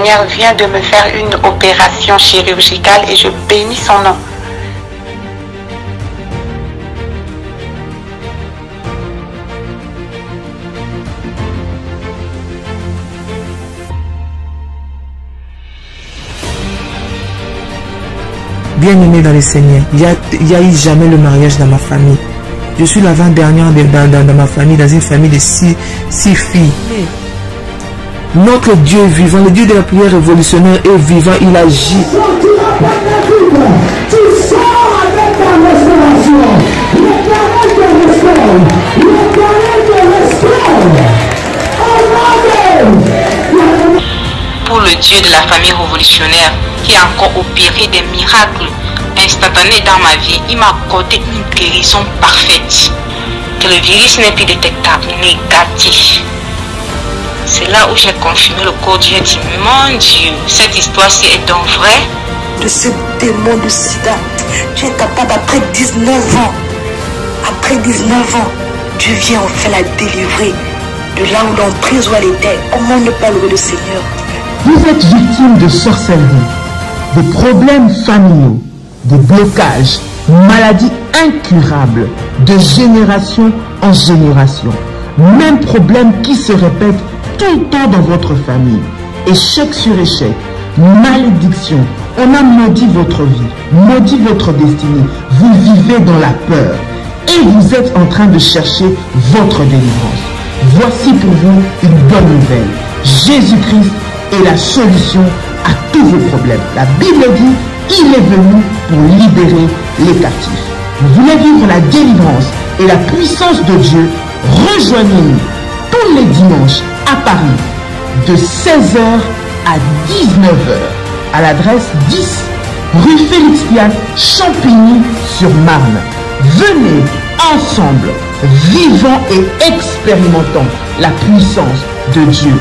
Seigneur vient de me faire une opération chirurgicale et je bénis son nom. Bien-aimé dans le Seigneur, il n'y a eu jamais le mariage dans ma famille. Je suis l'avant-dernière dans ma famille, dans une famille de six filles. Notre Dieu est vivant, le Dieu de la prière révolutionnaire est vivant, il agit. Tu sors avec ta restauration. L'Éternel te restaure. L'Éternel te restaure. Pour le Dieu de la famille révolutionnaire qui a encore opéré des miracles instantanés dans ma vie, il m'a accordé une guérison parfaite. Que le virus n'est plus détectable, négatif. C'est là où j'ai confirmé le corps. J'ai dit, mon Dieu, cette histoire-ci est donc vraie. De ce démon de sida, tu es capable après 19 ans. Après 19 ans, Dieu vient enfin la délivrer de là où l'emprise où elle était. Comment ne pas louer le Seigneur? Vous êtes victime de sorcellerie, de problèmes familiaux, de blocages, maladies incurables, de génération en génération. Même problème qui se répète tout le temps dans votre famille. Échec sur échec, malédiction. On a maudit votre vie, maudit votre destinée. Vous vivez dans la peur et vous êtes en train de chercher votre délivrance. Voici pour vous une bonne nouvelle. Jésus-Christ est la solution à tous vos problèmes. La Bible dit, il est venu pour libérer les captifs. Vous voulez vivre la délivrance et la puissance de Dieu? Rejoignez-nous tous les dimanches à Paris de 16h à 19h à l'adresse 10 rue Félix Piat, Champigny-sur-Marne. Venez ensemble, vivons et expérimentons la puissance de Dieu.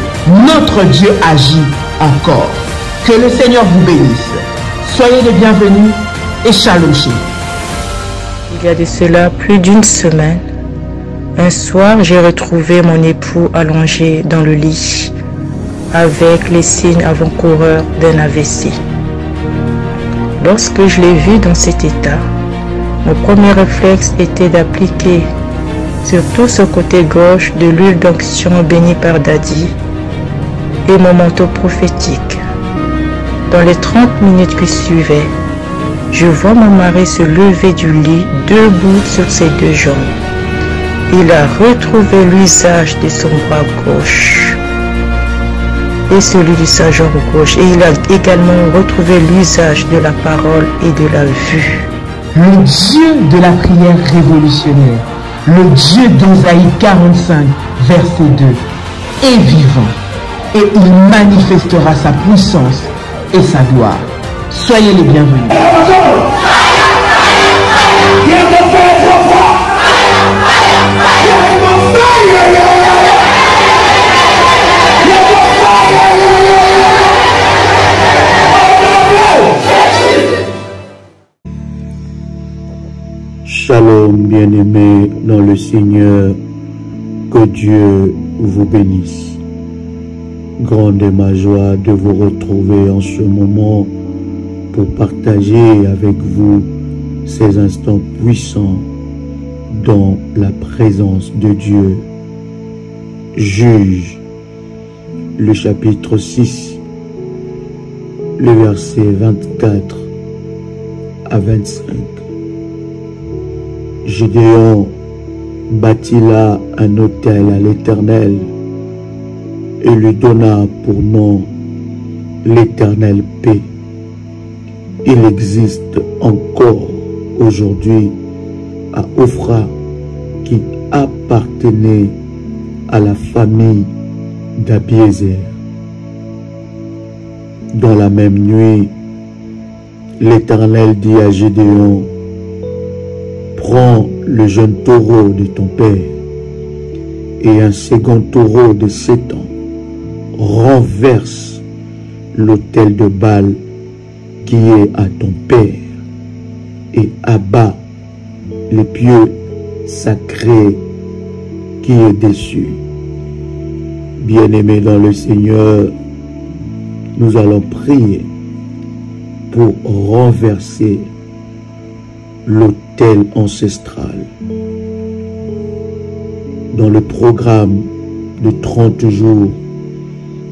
Notre Dieu agit encore. Que le Seigneur vous bénisse. Soyez les bienvenus et shalom chez vous. Il y a de cela plus d'une semaine, un soir, j'ai retrouvé mon époux allongé dans le lit avec les signes avant-coureurs d'un AVC. Lorsque je l'ai vu dans cet état, mon premier réflexe était d'appliquer sur tout ce côté gauche de l'huile d'onction bénie par Daddy et mon manteau prophétique. Dans les 30 minutes qui suivaient, je vois mon mari se lever du lit debout sur ses deux jambes. Il a retrouvé l'usage de son bras gauche et celui de sa jambe gauche. Et il a également retrouvé l'usage de la parole et de la vue. Le Dieu de la prière révolutionnaire, le Dieu d'Ésaïe 45, verset 2, est vivant et il manifestera sa puissance et sa gloire. Soyez les bienvenus. Shalom, bien-aimés dans le Seigneur, que Dieu vous bénisse. Grande est ma joie de vous retrouver en ce moment pour partager avec vous ces instants puissants dans la présence de Dieu. Juge, le chapitre 6, le verset 24 à 25. Gédéon bâtit là un autel à l'Éternel et lui donna pour nom l'Éternel paix. Il existe encore aujourd'hui à Ophra qui appartenait à la famille d'Abiézer. Dans la même nuit, l'Éternel dit à Gédéon, prends le jeune taureau de ton père et un second taureau de 7 ans, renverse l'autel de Baal qui est à ton père et abat les pieux sacrés qui est dessus. Bien-aimés dans le Seigneur, nous allons prier pour renverser l'autel ancestral. Dans le programme de 30 jours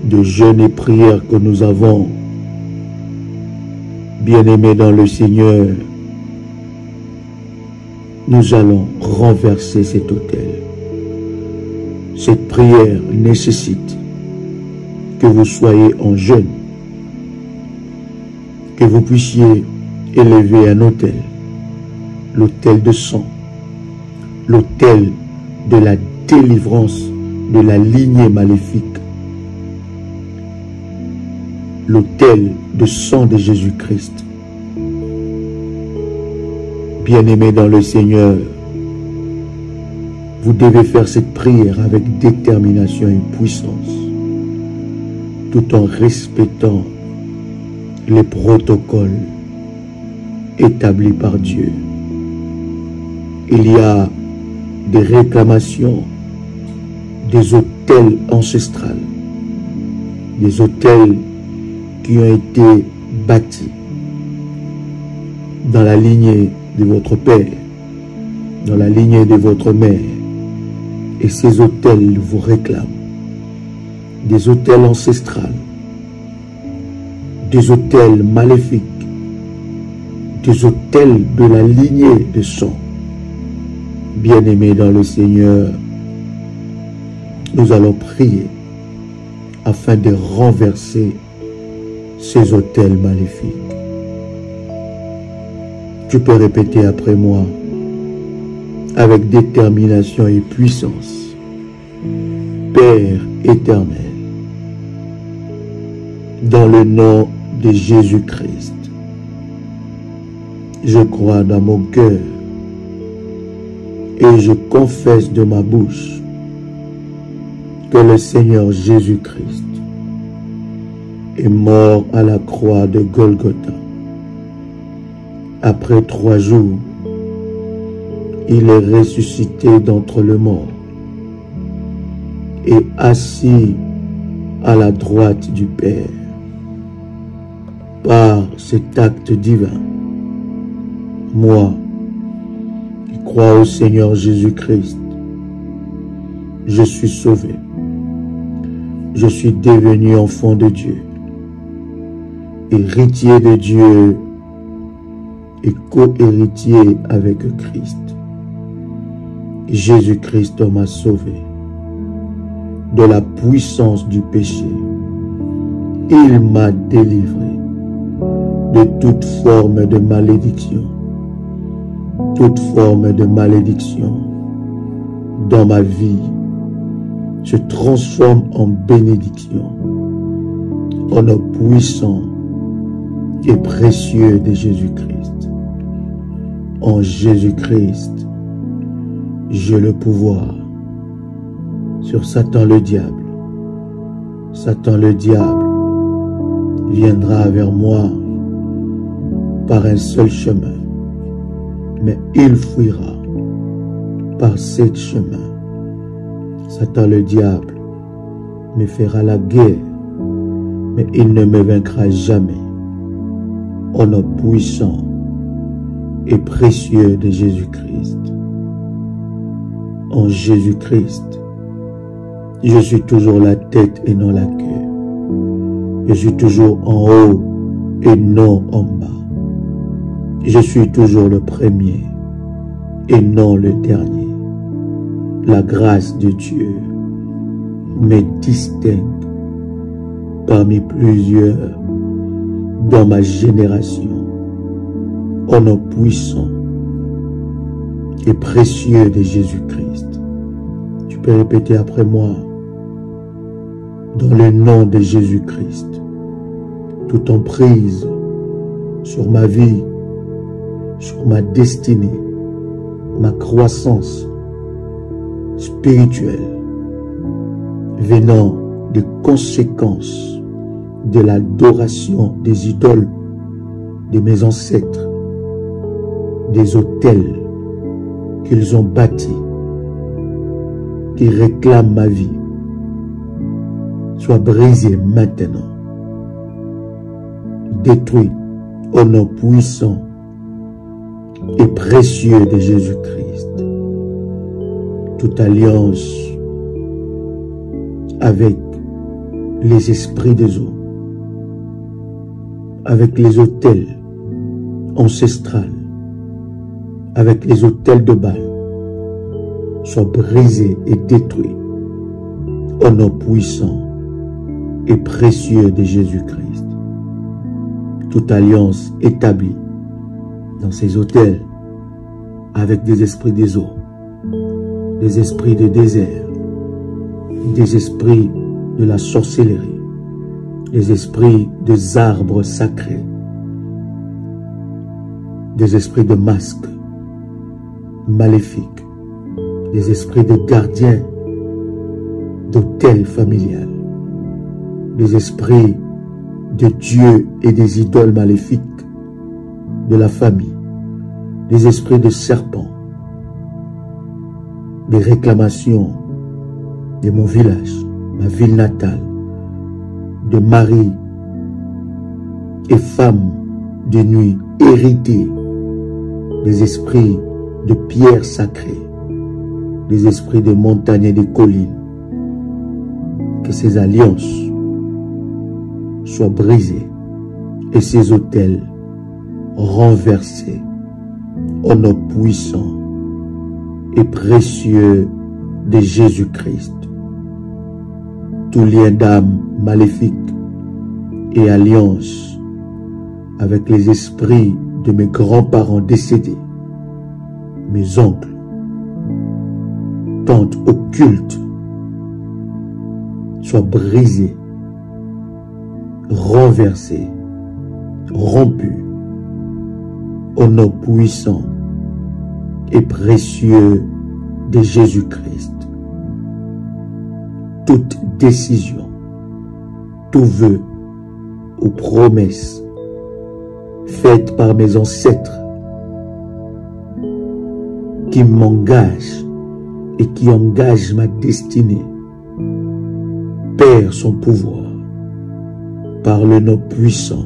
de jeûne et prière que nous avons, bien-aimés dans le Seigneur, nous allons renverser cet autel. Cette prière nécessite que vous soyez en jeûne, que vous puissiez élever un autel, l'autel de sang, l'autel de la délivrance de la lignée maléfique, l'autel de sang de Jésus-Christ. Bien-aimés dans le Seigneur, vous devez faire cette prière avec détermination et puissance, tout en respectant les protocoles établis par Dieu. Il y a des réclamations des autels ancestrales, des autels qui ont été bâtis dans la lignée de votre père, dans la lignée de votre mère, et ces autels vous réclament. Des autels ancestrales, des autels maléfiques, des autels de la lignée de sang. Bien-aimés dans le Seigneur, nous allons prier afin de renverser ces autels maléfiques. Tu peux répéter après moi avec détermination et puissance. Père éternel, dans le nom de Jésus-Christ, je crois dans mon cœur et je confesse de ma bouche que le Seigneur Jésus-Christ est mort à la croix de Golgotha. Après 3 jours, il est ressuscité d'entre les morts et assis à la droite du Père. Par cet acte divin, moi, qui crois au Seigneur Jésus-Christ, je suis sauvé. Je suis devenu enfant de Dieu, héritier de Dieu et co-héritier avec Christ. Jésus-Christ m'a sauvé de la puissance du péché. Il m'a délivré de toute forme de malédiction. Toute forme de malédiction dans ma vie se transforme en bénédiction, au nom puissant et précieux de Jésus-Christ. En Jésus-Christ, j'ai le pouvoir sur Satan le diable. Satan le diable viendra vers moi par un seul chemin, mais il fuira par 7 chemins. Satan le diable me fera la guerre, mais il ne me vaincra jamais. Au nom puissant et précieux de Jésus-Christ. En Jésus-Christ, je suis toujours la tête et non la queue. Je suis toujours en haut et non en bas. Je suis toujours le premier et non le dernier. La grâce de Dieu me distingue parmi plusieurs dans ma génération. Au nom puissant et précieux de Jésus-Christ. Tu peux répéter après moi. Dans le nom de Jésus-Christ, toute emprise sur ma vie, sur ma destinée, ma croissance spirituelle, venant des conséquences de l'adoration des idoles de mes ancêtres, des autels qu'ils ont bâtis, qui réclament ma vie, soit brisé maintenant détruit au nom puissant et précieux de Jésus-Christ. Toute alliance avec les esprits des eaux, avec les autels ancestrales, avec les autels de Baal, soit brisée et détruite au nom puissant et précieux de Jésus-Christ. Toute alliance établie dans ces autels avec des esprits des eaux, des esprits de désert, des esprits de la sorcellerie, des esprits des arbres sacrés, des esprits de masques maléfiques, des esprits de gardiens d'hôtels familiales, des esprits de dieux et des idoles maléfiques de la famille, des esprits de serpents, des réclamations de mon village, ma ville natale, de mari et femmes de nuit hérités, des esprits de pierres sacrées, des esprits de montagnes et de collines, que ces alliances soient brisées et ces autels renversés au nom puissant et précieux de Jésus-Christ. Tout lien d'âme maléfique et alliance avec les esprits de mes grands-parents décédés, mes oncles, tantes occultes, soit brisé, renversé, rompu au nom puissant et précieux de Jésus-Christ. Toute décision, tout vœu ou promesse faite par mes ancêtres qui m'engage et qui engage ma destinée perd son pouvoir par le nom puissant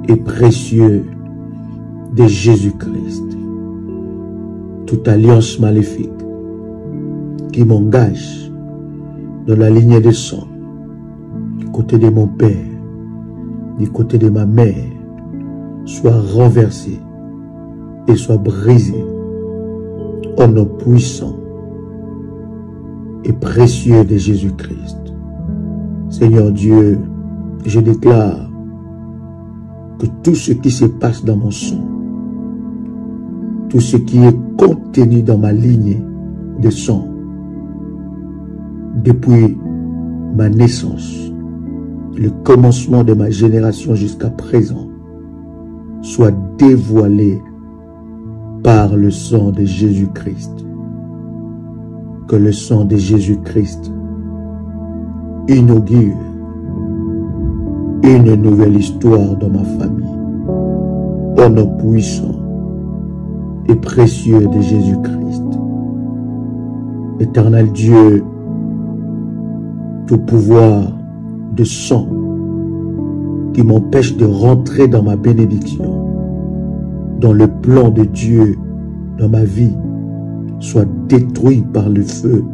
et précieux de Jésus-Christ. Toute alliance maléfique qui m'engage dans la lignée de sang, du côté de mon père, du côté de ma mère, soit renversée et soit brisée au nom puissant et précieux de Jésus-Christ. Seigneur Dieu, je déclare que tout ce qui se passe dans mon sang, tout ce qui est contenu dans ma lignée de sang, depuis ma naissance, le commencement de ma génération jusqu'à présent, soit dévoilé par le sang de Jésus-Christ. Que le sang de Jésus-Christ inaugure une nouvelle histoire dans ma famille, au nom puissant et précieux de Jésus-Christ. Éternel Dieu, tout pouvoir de sang qui m'empêche de rentrer dans ma bénédiction, dans le plan de Dieu dans ma vie, soit détruit par le feu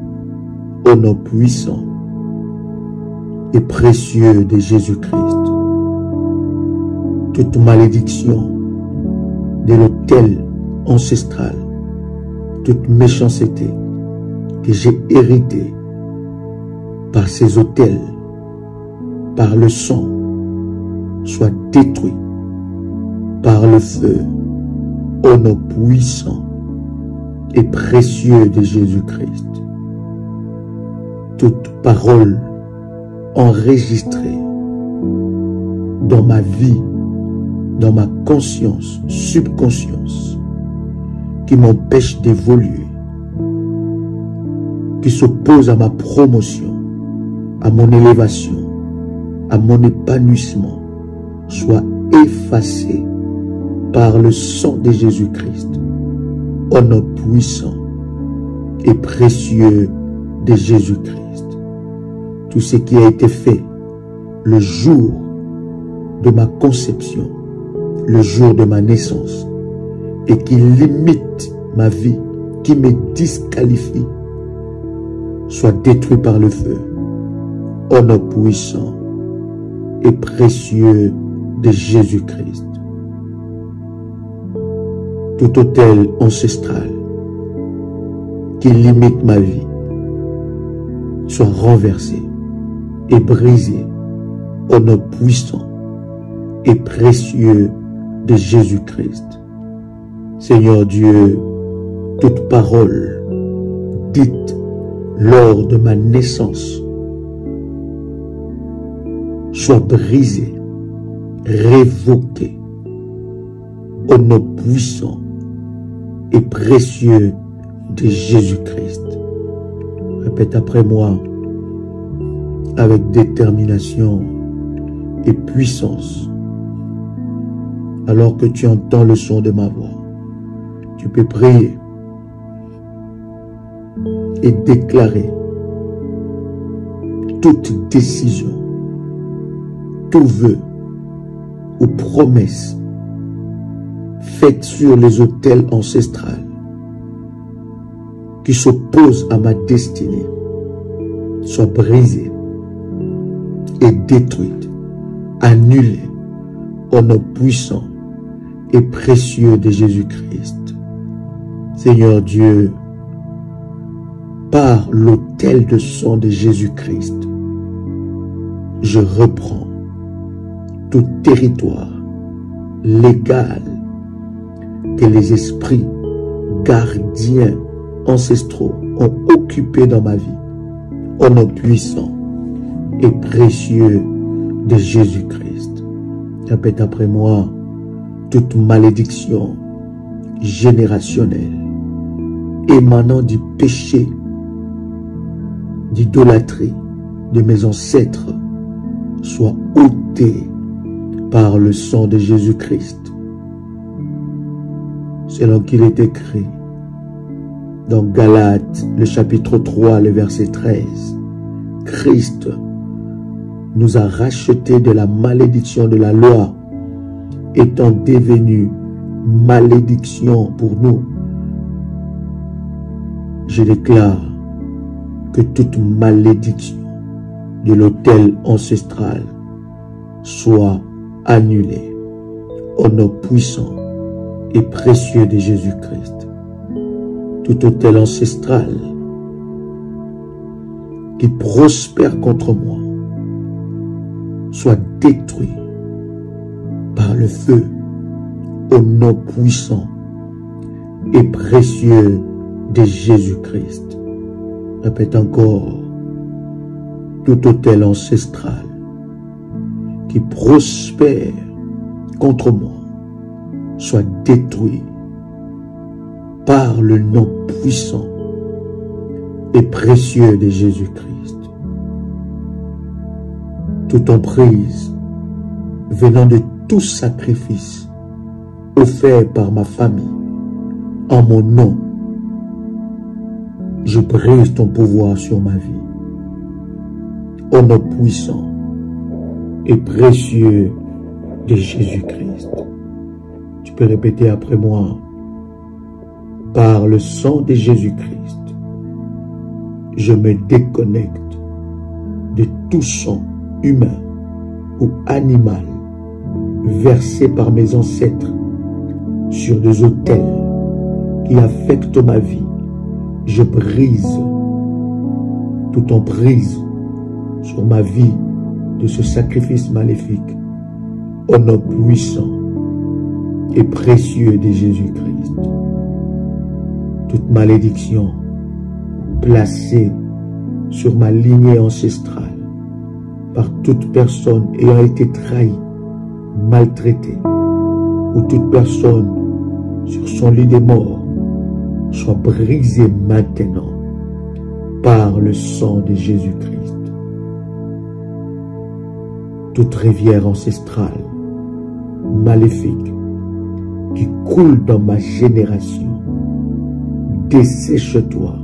au nom puissant et précieux de Jésus-Christ. Toute malédiction de l'autel ancestral, toute méchanceté que j'ai héritée par ces autels, par le sang, soit détruit par le feu au nom puissant et précieux de Jésus-Christ. Toute parole enregistrée dans ma vie, dans ma conscience, subconscience, qui m'empêche d'évoluer, qui s'oppose à ma promotion, à mon élévation, à mon épanouissement, soit effacée par le sang de Jésus-Christ, au nom puissant et précieux de Jésus-Christ. Tout ce qui a été fait le jour de ma conception, le jour de ma naissance, et qui limite ma vie, qui me disqualifie, soit détruit par le feu, au nom puissant et précieux de Jésus-Christ. Tout autel ancestral qui limite ma vie soit renversé et brisé au nom puissant et précieux de Jésus-Christ. Seigneur Dieu, toute parole dite lors de ma naissance soit brisée, révoquée au nom puissant et précieux de Jésus-Christ. Répète après moi avec détermination et puissance. Alors que tu entends le son de ma voix, tu peux prier et déclarer toute décision, tout vœu ou promesse faite sur les autels ancestrales qui s'opposent à ma destinée soit brisée et détruite, annulée au nom puissant et précieux de Jésus-Christ. Seigneur Dieu, par l'autel de sang de Jésus-Christ, je reprends tout territoire légal que les esprits gardiens ancestraux ont occupé dans ma vie, au nom puissant et précieux de Jésus-Christ. Répète après moi, toute malédiction générationnelle émanant du péché, d'idolâtrie de mes ancêtres soit ôtée par le sang de Jésus-Christ. Selon qu'il est écrit dans Galates, le chapitre 3, le verset 13, Christ nous a rachetés de la malédiction de la loi, étant devenu malédiction pour nous. Je déclare que toute malédiction de l'autel ancestral soit annulée au nom puissant et précieux de Jésus-Christ. Tout autel ancestral qui prospère contre moi soit détruit par le feu au nom puissant et précieux de Jésus-Christ. Répète encore, tout autel ancestral qui prospère contre moi soit détruit par le nom puissant et précieux de Jésus-Christ. Toute emprise venant de tout sacrifice offert par ma famille en mon nom, je brise ton pouvoir sur ma vie. Au nom puissant et précieux de Jésus-Christ. Tu peux répéter après moi. Par le sang de Jésus-Christ, je me déconnecte de tout sang humain ou animal versé par mes ancêtres sur des autels qui affectent ma vie. Je brise toute emprise sur ma vie de ce sacrifice maléfique au nom puissant et précieux de Jésus-Christ. Toute malédiction placée sur ma lignée ancestrale par toute personne ayant été trahie, maltraitée, ou toute personne sur son lit de mort soit brisée maintenant par le sang de Jésus-Christ. Toute rivière ancestrale maléfique qui coule dans ma génération, dessèche-toi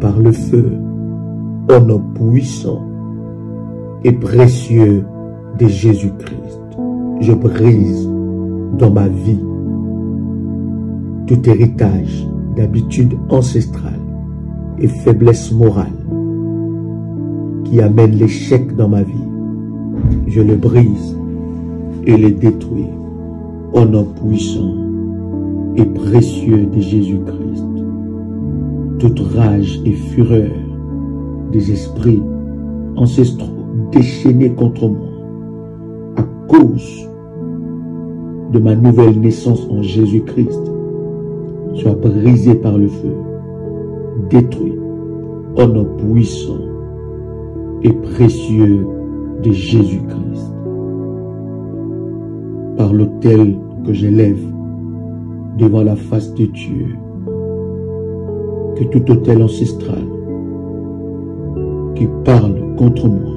par le feu au nom puissant et précieux de Jésus-Christ. Je brise dans ma vie tout héritage d'habitudes ancestrales et faiblesse morale qui amène l'échec dans ma vie. Je le brise et le détruis au nom puissant et précieux de Jésus-Christ. Toute rage et fureur des esprits ancestraux déchaînés contre moi à cause de ma nouvelle naissance en Jésus-Christ soit brisée par le feu, détruit au nom puissant et précieux de Jésus-Christ. Par l'autel que j'élève devant la face de Dieu, que tout autel ancestral qui parle contre moi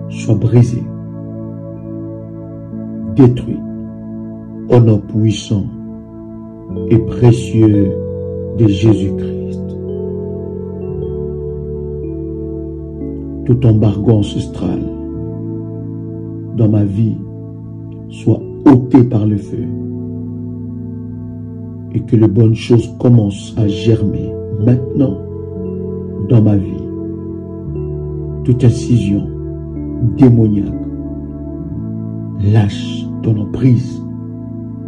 soit brisé, détruit au nom puissant et précieux de Jésus-Christ. Tout embargo ancestral dans ma vie soit ôté par le feu et que les bonnes choses commencent à germer maintenant dans ma vie. Toute incision démoniaque lâche ton emprise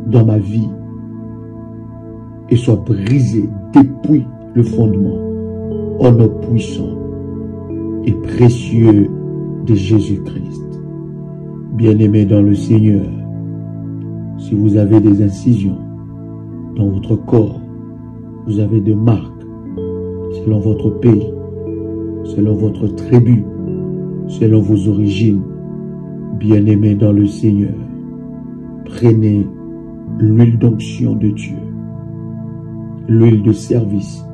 dans ma vie et soit brisée depuis le fondement au nom puissant et précieux de Jésus-Christ. Bien-aimés dans le Seigneur, si vous avez des incisions dans votre corps, vous avez des marques selon votre pays, selon votre tribu, selon vos origines, bien-aimés dans le Seigneur, prenez l'huile d'onction de Dieu, l'huile de service,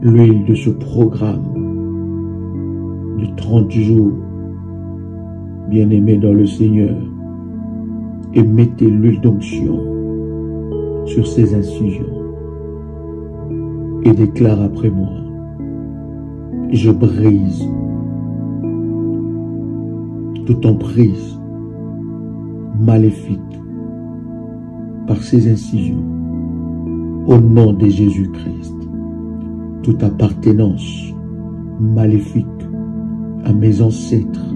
l'huile de ce programme de 30 jours, bien-aimés dans le Seigneur, et mettez l'huile d'onction sur ces incisions et déclare après moi: je brise toute emprise maléfique par ces incisions au nom de Jésus-Christ. Toute appartenance maléfique à mes ancêtres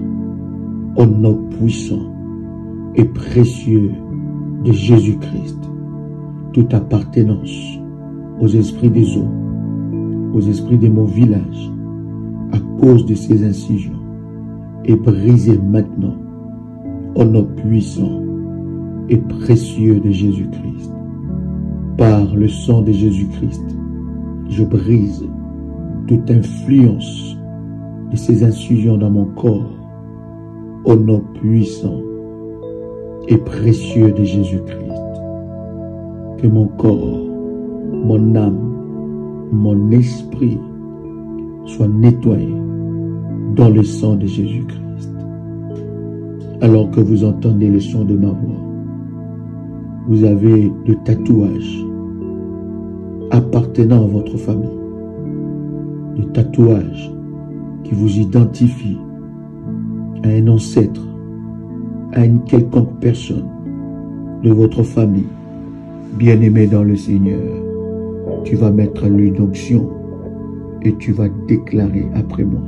au nom puissant et précieux de Jésus-Christ. Toute appartenance aux esprits des eaux, aux esprits de mon village, à cause de ces incisions, est brisée maintenant au nom puissant et précieux de Jésus-Christ. Par le sang de Jésus-Christ, je brise toute influence de ces incisions dans mon corps au nom puissant et précieux de Jésus-Christ. Que mon corps, mon âme, mon esprit soient nettoyés dans le sang de Jésus-Christ. Alors que vous entendez le son de ma voix, vous avez des tatouages appartenant à votre famille, des tatouages qui vous identifient à un ancêtre, à une quelconque personne de votre famille. Bien-aimé dans le Seigneur, tu vas mettre l'huile d'onction et tu vas déclarer après moi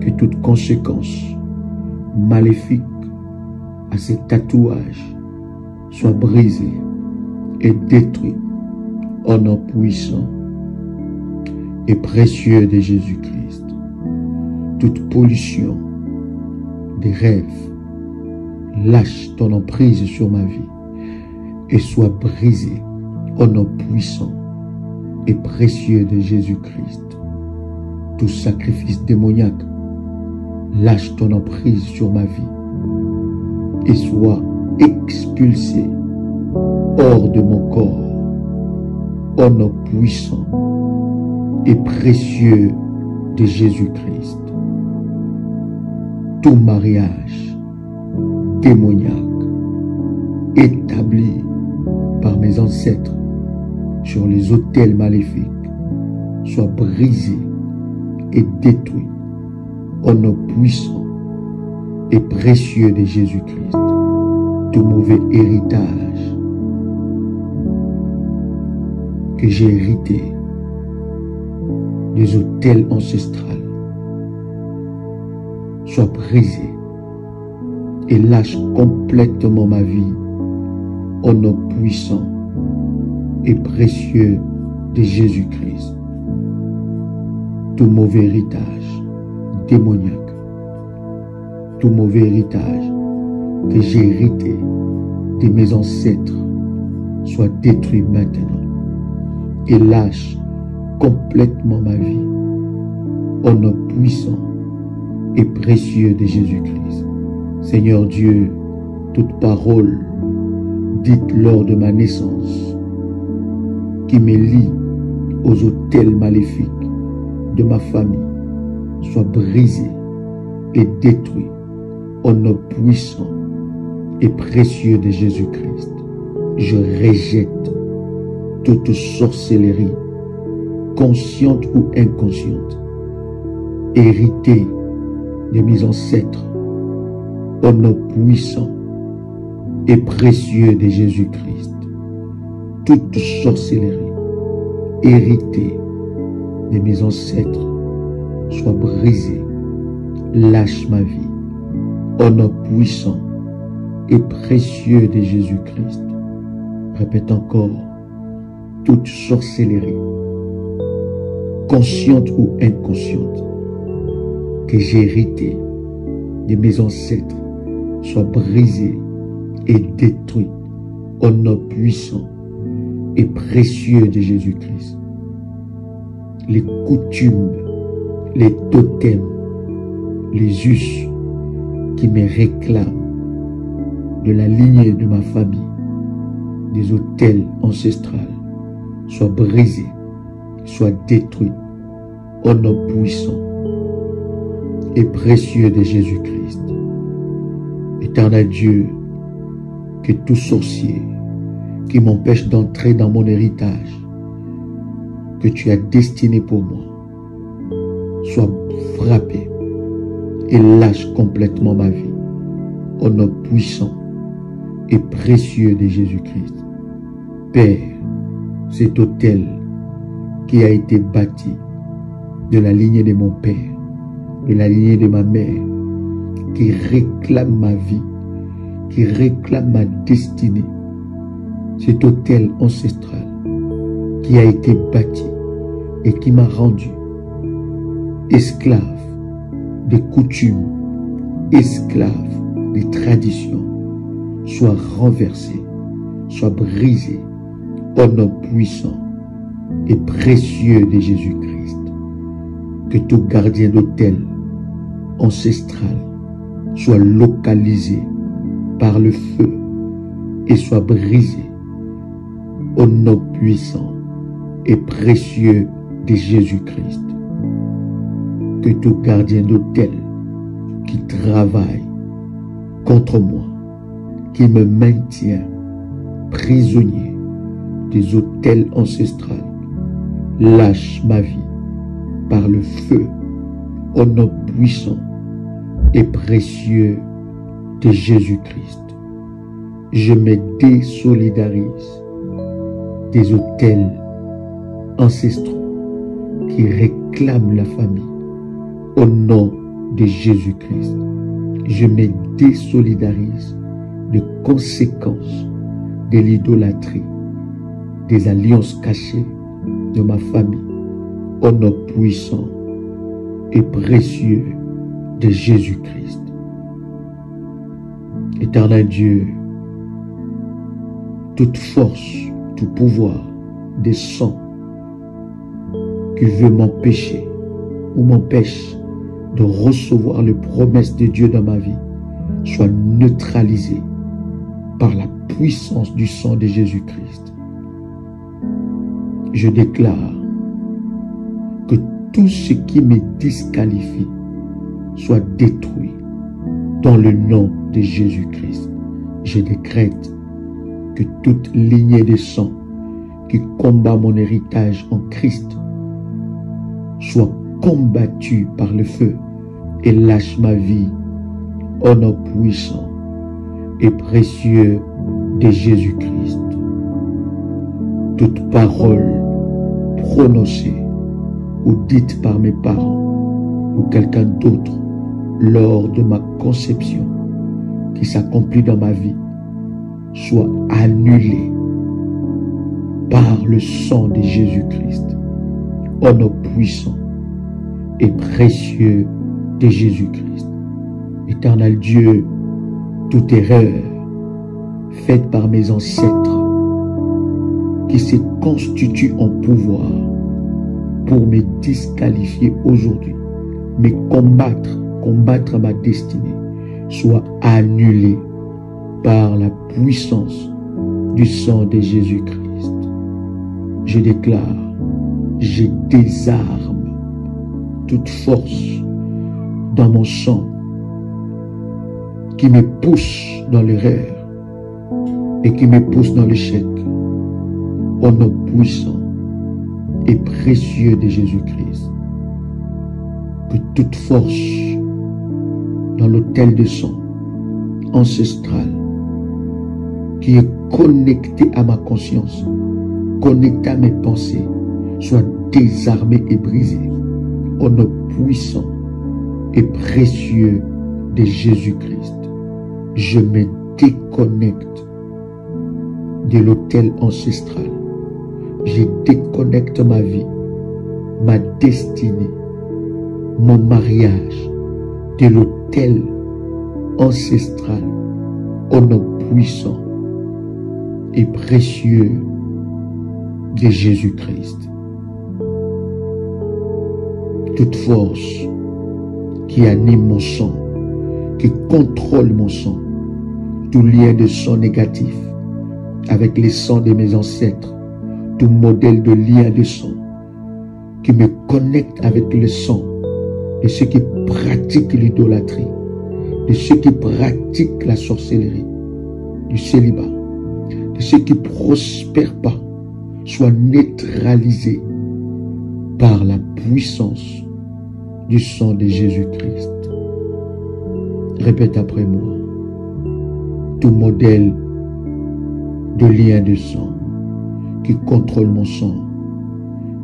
que toute conséquence maléfique à ces tatouages soit brisée et détruite au nom puissant et précieux de Jésus-Christ. Toute pollution des rêves lâche ton emprise sur ma vie et soit brisée au nom puissant et précieux de Jésus-Christ. Tout sacrifice démoniaque lâche ton emprise sur ma vie et soit expulsé hors de mon corps au nom puissant et précieux de Jésus-Christ. Tout mariage démoniaque établi par mes ancêtres sur les autels maléfiques soit brisé et détruit au nom puissant et précieux de Jésus-Christ. Tout mauvais héritage que j'ai hérité des autels ancestrales soit brisé et lâche complètement ma vie au nom puissant et précieux de Jésus-Christ. Tout mauvais héritage démoniaque, tout mauvais héritage que j'ai hérité de mes ancêtres soit détruit maintenant et lâche complètement ma vie au nom puissant et précieux de Jésus-Christ. Seigneur Dieu, toute parole dite lors de ma naissance qui me lie aux autels maléfiques de ma famille soit brisée et détruite au nom puissant et précieux de Jésus-Christ. Je rejette toute sorcellerie, consciente ou inconsciente, héritée de mes ancêtres, au nom puissant et précieux de Jésus-Christ. Toute sorcellerie, héritée de mes ancêtres, soit brisée, lâche ma vie, au nom puissant et précieux de Jésus-Christ. Répète encore, toute sorcellerie, consciente ou inconsciente, que j'ai hérité de mes ancêtres, soit brisée et détruite au nom puissant et précieux de Jésus-Christ. Les coutumes, les totems, les us qui me réclament de la lignée de ma famille, des autels ancestrales, soient brisés, soient détruits au nom puissant et précieux de Jésus-Christ. Éternel Dieu, que tout sorcier qui m'empêche d'entrer dans mon héritage que tu as destiné pour moi soit frappé et lâche complètement ma vie au nom puissant et précieux de Jésus-Christ. Père, cet autel qui a été bâti de la lignée de mon père, de la lignée de ma mère, qui réclame ma vie, qui réclame ma destinée, cet autel ancestral qui a été bâti et qui m'a rendu esclave des coutumes, esclave des traditions, soit renversé, soit brisé au nom puissant et précieux de Jésus-Christ. Que tout gardien d'autel ancestral soit localisé par le feu et soit brisé au nom puissant et précieux de Jésus-Christ. Que tout gardien d'autel qui travaille contre moi, qui me maintient prisonnier des autels ancestrales, lâche ma vie par le feu au nom puissant et précieux de Jésus-Christ. Je me désolidarise des autels ancestraux qui réclament la famille au nom de Jésus-Christ. Je me désolidarise des conséquences de l'idolâtrie, des alliances cachées de ma famille au nom puissant et précieux de Jésus-Christ. Éternel Dieu, toute force, tout pouvoir des sangs qui veut m'empêcher ou m'empêche de recevoir les promesses de Dieu dans ma vie soit neutralisé par la puissance du sang de Jésus-Christ. Je déclare que tout ce qui me disqualifie soit détruit dans le nom de Jésus-Christ. Je décrète que toute lignée de sang qui combat mon héritage en Christ soit combattue par le feu et lâche ma vie au nom puissant et précieux de Jésus-Christ. Toute parole prononcée ou dite par mes parents ou quelqu'un d'autre lors de ma conception qui s'accomplit dans ma vie soit annulée par le sang de Jésus-Christ, au nom puissant et précieux de Jésus-Christ. Éternel Dieu, toute erreur faite par mes ancêtres qui se constituent en pouvoir pour me disqualifier aujourd'hui, me combattre ma destinée, soit annulée par la puissance du sang de Jésus-Christ. Je déclare, je désarme toute force dans mon sang qui me pousse dans l'erreur et qui me pousse dans l'échec. Au nom puissant et précieux de Jésus-Christ, que toute force dans l'autel de sang ancestral qui est connecté à ma conscience, connecté à mes pensées, soit désarmée et brisée. Au nom puissant et précieux de Jésus-Christ, je me déconnecte de l'autel ancestral. Je déconnecte ma vie, ma destinée, mon mariage de l'autel ancestral au nom puissant et précieux de Jésus-Christ. Toute force qui anime mon sang, qui contrôle mon sang, tout lien de sang négatif avec les sangs de mes ancêtres, tout modèle de lien de sang qui me connecte avec le sang de ceux qui pratiquent l'idolâtrie, de ceux qui pratiquent la sorcellerie, du célibat, de ceux qui ne prospèrent pas, soit neutralisé par la puissance du sang de Jésus-Christ. Répète après moi. Tout modèle de lien de sang qui contrôle mon sang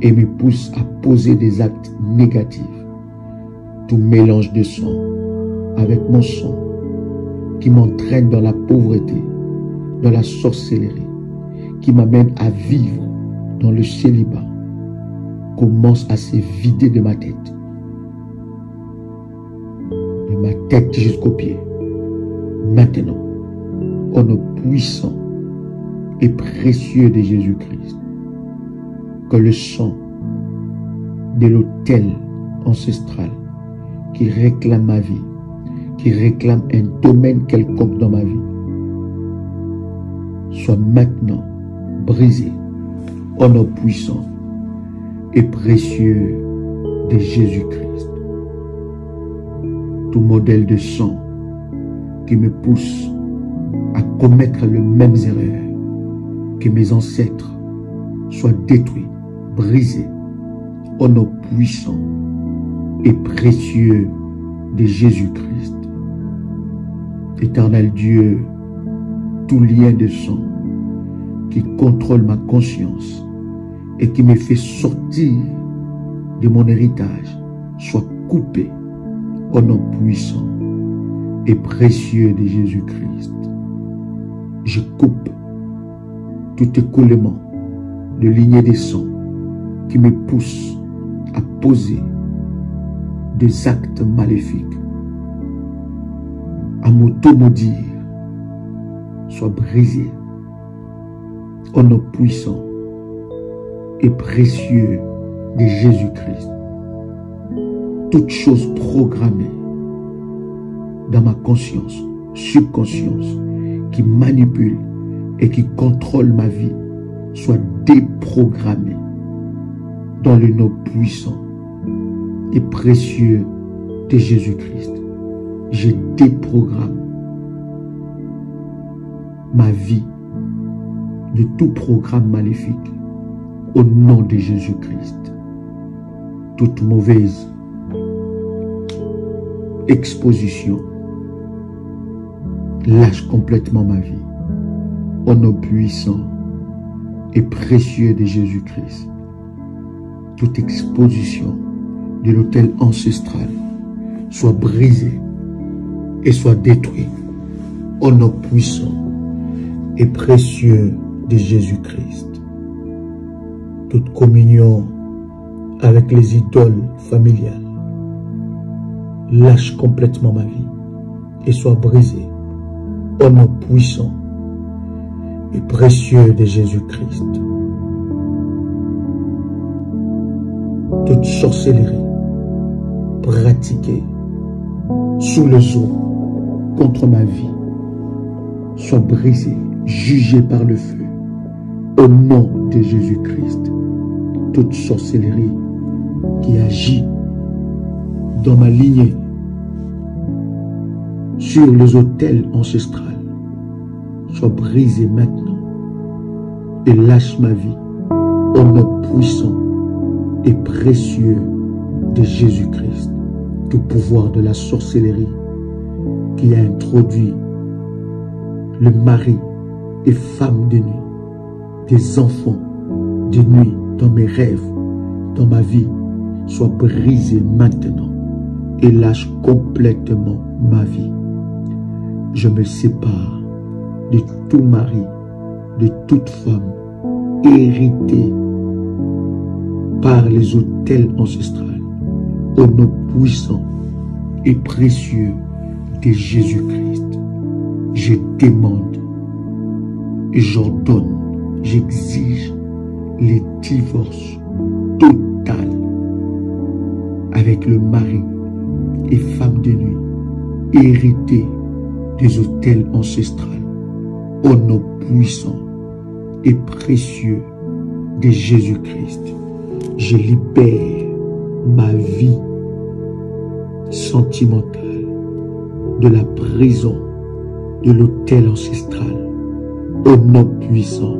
et me pousse à poser des actes négatifs. Tout mélange de sang avec mon sang qui m'entraîne dans la pauvreté, dans la sorcellerie, qui m'amène à vivre dans le célibat, commence à se vider de ma tête. De ma tête jusqu'aux pieds. Maintenant, au nom puissant et précieux de Jésus-Christ, que le sang de l'autel ancestral qui réclame ma vie, qui réclame un domaine quelconque dans ma vie, soit maintenant brisé au nom puissant et précieux de Jésus-Christ. Tout modèle de sang qui me pousse à commettre les mêmes erreurs que mes ancêtres soit détruit, brisé au nom puissant et précieux de Jésus-Christ. Éternel Dieu, tout lien de sang qui contrôle ma conscience et qui me fait sortir de mon héritage soit coupé au nom puissant et précieux de Jésus-Christ. Je coupe tout écoulement de lignée de sang qui me pousse à poser des actes maléfiques, à m'auto-maudire, soit brisé au nom puissant et précieux de Jésus-Christ. Toute chose programmée dans ma conscience, subconscience, qui manipule et qui contrôle ma vie, soit déprogrammée dans le nom puissant et précieux de Jésus-Christ. Je déprogramme ma vie de tout programme maléfique au nom de Jésus-Christ. Toute mauvaise exposition, lâche complètement ma vie. Au nom puissant et précieux de Jésus-Christ, toute exposition de l'autel ancestral soit brisée et soit détruite. Au nom puissant et précieux de Jésus-Christ, toute communion avec les idoles familiales lâche complètement ma vie et soit brisée. Au nom puissant et précieux de Jésus-Christ, toute sorcellerie pratiquée sous les eaux contre ma vie soit brisée, jugée par le feu. Au nom de Jésus-Christ, toute sorcellerie qui agit dans ma lignée sur les autels ancestrales soit brisée maintenant et lâche ma vie au nom puissant et précieux de Jésus-Christ. Tout pouvoir de la sorcellerie qui a introduit le mari et femme de nuit, des enfants de nuit dans mes rêves, dans ma vie, soit brisé maintenant et lâche complètement ma vie. Je me sépare de tout mari, de toute femme héritée par les autels ancestrales au nom puissant et précieux de Jésus-Christ. Je demande et j'ordonne, j'exige le divorce total avec le mari et femme de nuit hérité des autels ancestrales au nom puissant et précieux de Jésus-Christ. Je libère ma vie sentimentale de la prison de l'autel ancestral au nom puissant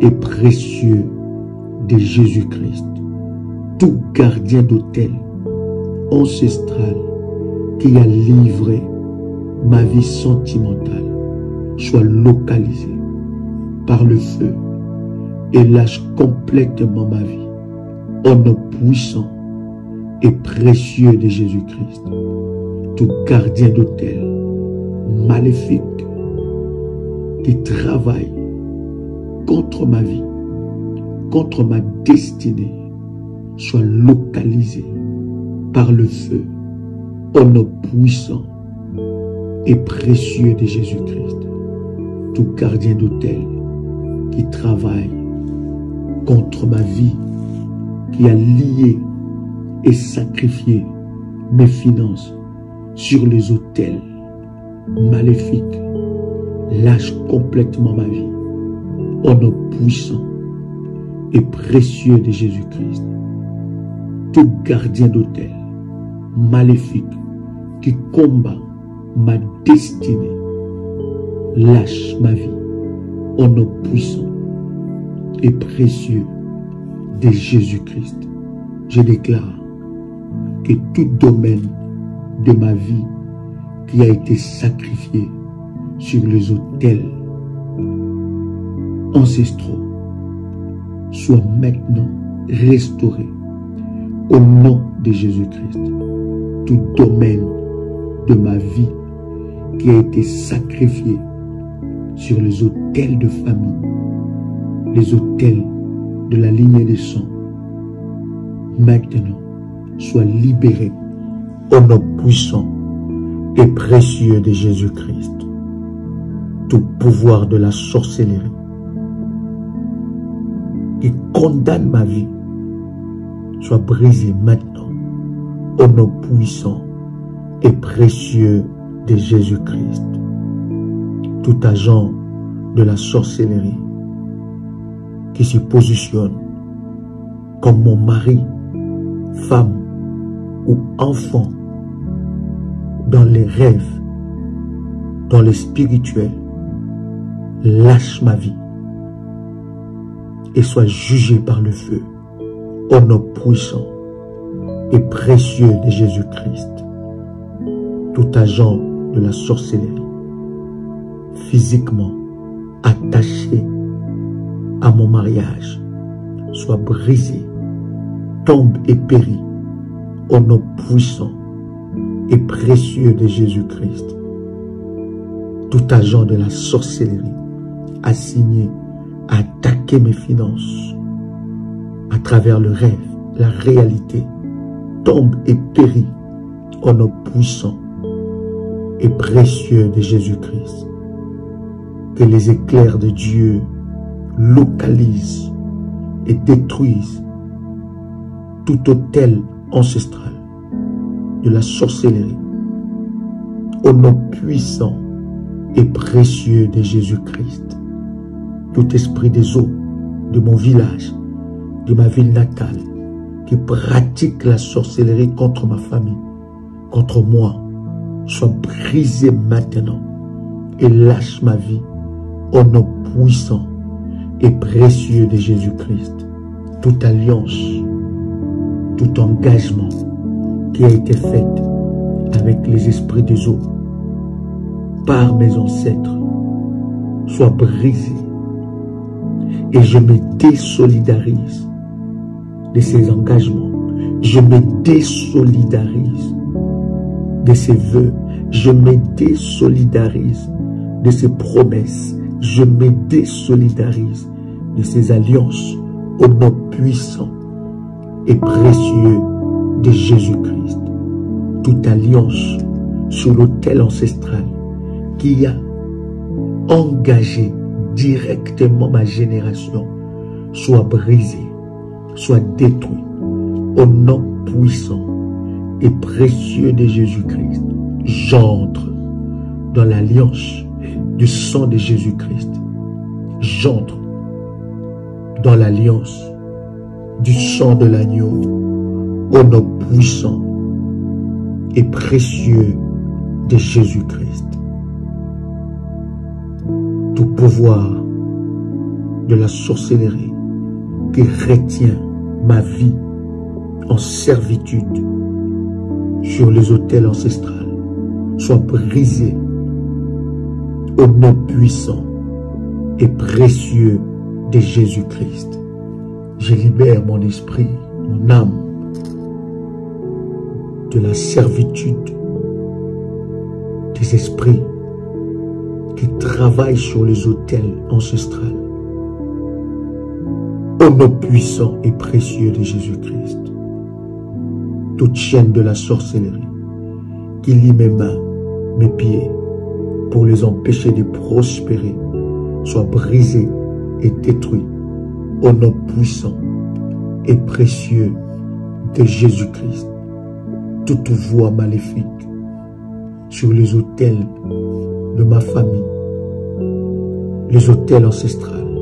et précieux de Jésus-Christ. Tout gardien d'autel ancestral qui a livré ma vie sentimentale soit localisé par le feu et lâche complètement ma vie au nom puissant et précieux de Jésus-Christ. Tout gardien d'autel maléfique qui travaille contre ma vie, contre ma destinée, soit localisé par le feu au nom puissant et précieux de Jésus-Christ. Tout gardien d'autel qui travaille contre ma vie, qui a lié et sacrifié mes finances sur les autels maléfiques, lâche complètement ma vie au nom puissant et précieux de Jésus-Christ. Tout gardien d'autel maléfique qui combat ma destinée, lâche ma vie au nom puissant et précieux de Jésus-Christ. Je déclare que tout domaine de ma vie qui a été sacrifié sur les autels ancestraux soit maintenant restauré au nom de Jésus-Christ. Tout domaine de ma vie qui a été sacrifié sur les autels de famille, les autels de la lignée de sang, maintenant soit libéré au nom puissant et précieux de Jésus-Christ. Tout pouvoir de la sorcellerie qui condamne ma vie soit brisé maintenant au nom puissant et précieux de Jésus-Christ. Tout agent de la sorcellerie qui se positionne comme mon mari, femme ou enfant dans les rêves, dans les spirituels, lâche ma vie et soit jugé par le feu au nom puissant et précieux de Jésus-Christ. tout agent de la sorcellerie, physiquement attaché à mon mariage, soit brisé, tombe et périt au nom puissant et précieux de Jésus-Christ. Tout agent de la sorcellerie assigné à attaquer mes finances à travers le rêve, la réalité, tombe et périt au nom puissant et précieux de Jésus-Christ. Que les éclairs de Dieu localisent et détruisent tout autel ancestral de la sorcellerie au nom puissant et précieux de Jésus-Christ. Tout esprit des eaux de mon village, de ma ville natale, qui pratique la sorcellerie contre ma famille, contre moi, soit brisé maintenant et lâche ma vie au nom puissant et précieux de Jésus-Christ. Toute alliance, tout engagement qui a été fait avec les esprits des eaux par mes ancêtres soit brisé et je me désolidarise de ces engagements, je me désolidarise de ces vœux, je me désolidarise de ces promesses, je me désolidarise de ces alliances au nom puissant et précieux de Jésus-Christ. Toute alliance sur l'autel ancestral qui a engagé directement ma génération soit brisée, soit détruite au nom puissant et précieux de Jésus-Christ. J'entre dans l'alliance du sang de Jésus-Christ. J'entre dans l'alliance du sang de l'agneau au nom puissant et précieux de Jésus-Christ. Tout pouvoir de la sorcellerie qui retient ma vie en servitude sur les autels ancestrales soit brisé au nom puissant et précieux de Jésus-Christ. Je libère mon esprit, mon âme de la servitude des esprits qui travaillent sur les autels ancestrales. Au nom puissant et précieux de Jésus-Christ. Toute chaîne de la sorcellerie qui lie mes mains, mes pieds, pour les empêcher de prospérer, soit brisée et détruite au nom puissant et précieux de Jésus-Christ. Toute voix maléfique sur les autels de ma famille, les autels ancestrales,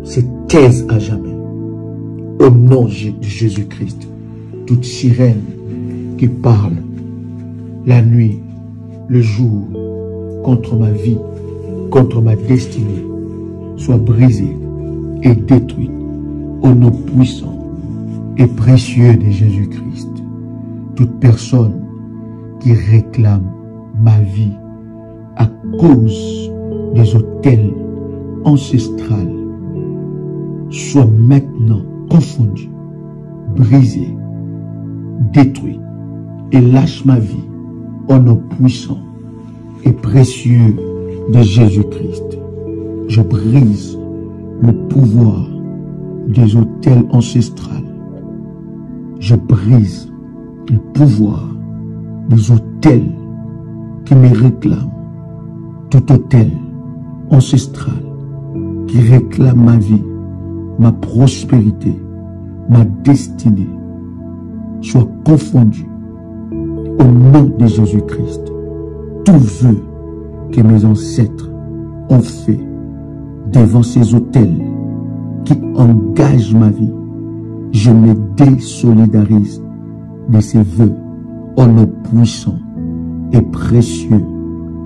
se taise à jamais. Au nom de Jésus-Christ, toute sirène qui parle la nuit, le jour, contre ma vie, contre ma destinée, soit brisée et détruite au nom puissant et précieux de Jésus-Christ. Toute personne qui réclame ma vie à cause des autels ancestrales soit maintenant confondue, brisée, détruite et lâche ma vie au nom puissant et précieux de Jésus-Christ. Je brise le pouvoir des autels ancestrales. Je brise le pouvoir des autels qui me réclament. Tout autel ancestral qui réclame ma vie, ma prospérité, ma destinée, soit confondu au nom de Jésus-Christ. Tout vœu que mes ancêtres ont fait devant ces autels qui engagent ma vie, je me désolidarise de ces vœux au nom puissant et précieux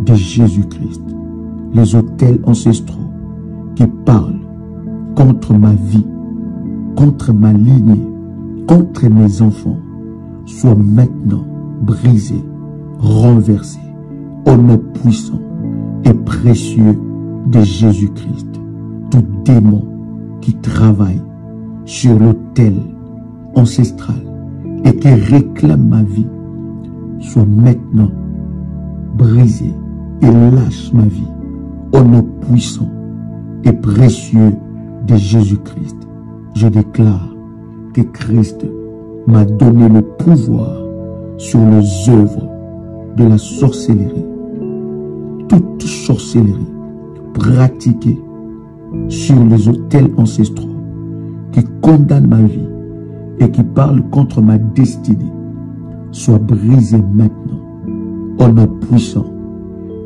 de Jésus-Christ. Les autels ancestraux qui parlent contre ma vie, contre ma lignée, contre mes enfants, soient maintenant brisé, renversé, au nom puissant et précieux de Jésus-Christ. Tout démon qui travaille sur l'autel ancestral et qui réclame ma vie soit maintenant brisé et lâche ma vie au nom puissant et précieux de Jésus-Christ. Je déclare que Christ m'a donné le pouvoir sur les œuvres de la sorcellerie. Toute sorcellerie pratiquée sur les autels ancestraux qui condamnent ma vie et qui parlent contre ma destinée soit brisée maintenant au nom puissant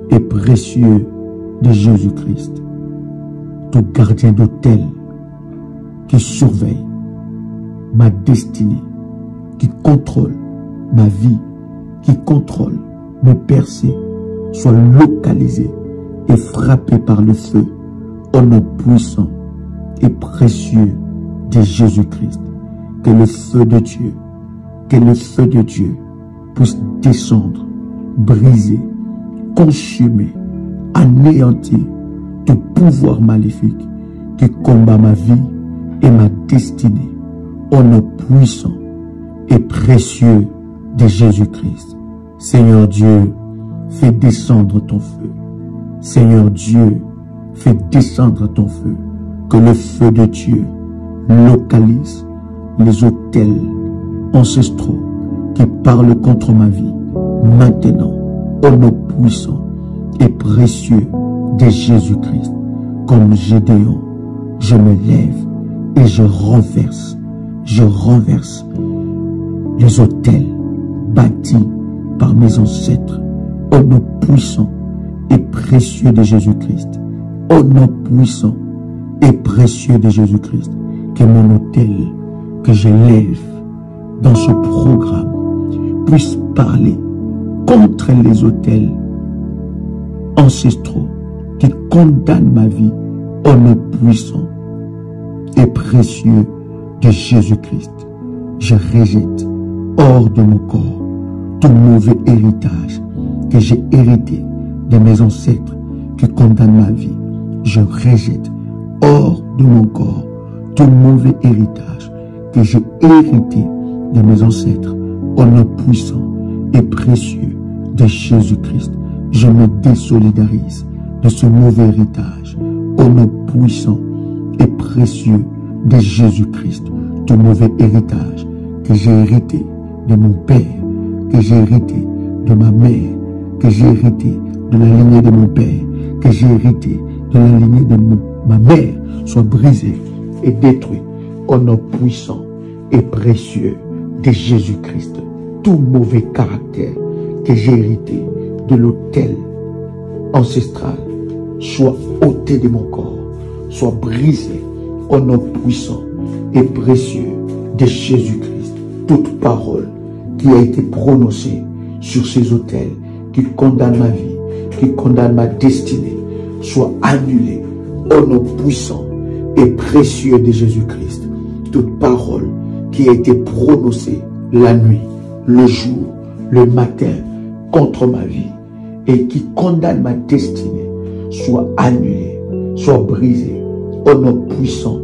et précieux de Jésus-Christ. Tout gardien d'autel qui surveille ma destinée, qui contrôle ma vie, qui contrôle mes percées, soit localisé et frappé par le feu au nom puissant et précieux de Jésus-Christ. Que le feu de Dieu, que le feu de Dieu puisse descendre, briser, consumer, anéantir tout pouvoir maléfique qui combat ma vie et ma destinée au nom puissant et précieux de Jésus-Christ. Seigneur Dieu, fais descendre ton feu. Seigneur Dieu, fais descendre ton feu. Que le feu de Dieu localise les autels ancestraux qui parlent contre ma vie maintenant au nom puissant et précieux de Jésus-Christ. Comme Gédéon, je me lève et je renverse les autels bâtis par mes ancêtres au nom puissant et précieux de Jésus-Christ. Au nom puissant et précieux de Jésus-Christ, que mon autel que je lève dans ce programme puisse parler contre les autels ancestraux qui condamnent ma vie au nom puissant et précieux de Jésus-Christ. Je rejette hors de mon corps tout mauvais héritage que j'ai hérité de mes ancêtres qui condamnent ma vie. Je rejette hors de mon corps tout mauvais héritage que j'ai hérité de mes ancêtres au nom puissant et précieux de Jésus-Christ. Je me désolidarise de ce mauvais héritage au nom puissant et précieux de Jésus-Christ. Tout mauvais héritage que j'ai hérité de mon père, que j'ai hérité de ma mère, que j'ai hérité de la lignée de mon père, que j'ai hérité de la lignée de ma mère, soit brisé et détruit au nom puissant et précieux de Jésus-Christ. Tout mauvais caractère que j'ai hérité de l'autel ancestral soit ôté de mon corps, soit brisé au nom puissant et précieux de Jésus-Christ. Toute parole qui a été prononcée sur ces autels qui condamnent ma vie, qui condamnent ma destinée, soit annulée au nom puissant et précieux de Jésus-Christ. Toute parole qui a été prononcée la nuit, le jour, le matin contre ma vie et qui condamne ma destinée, soit annulée, soit brisée au nom puissant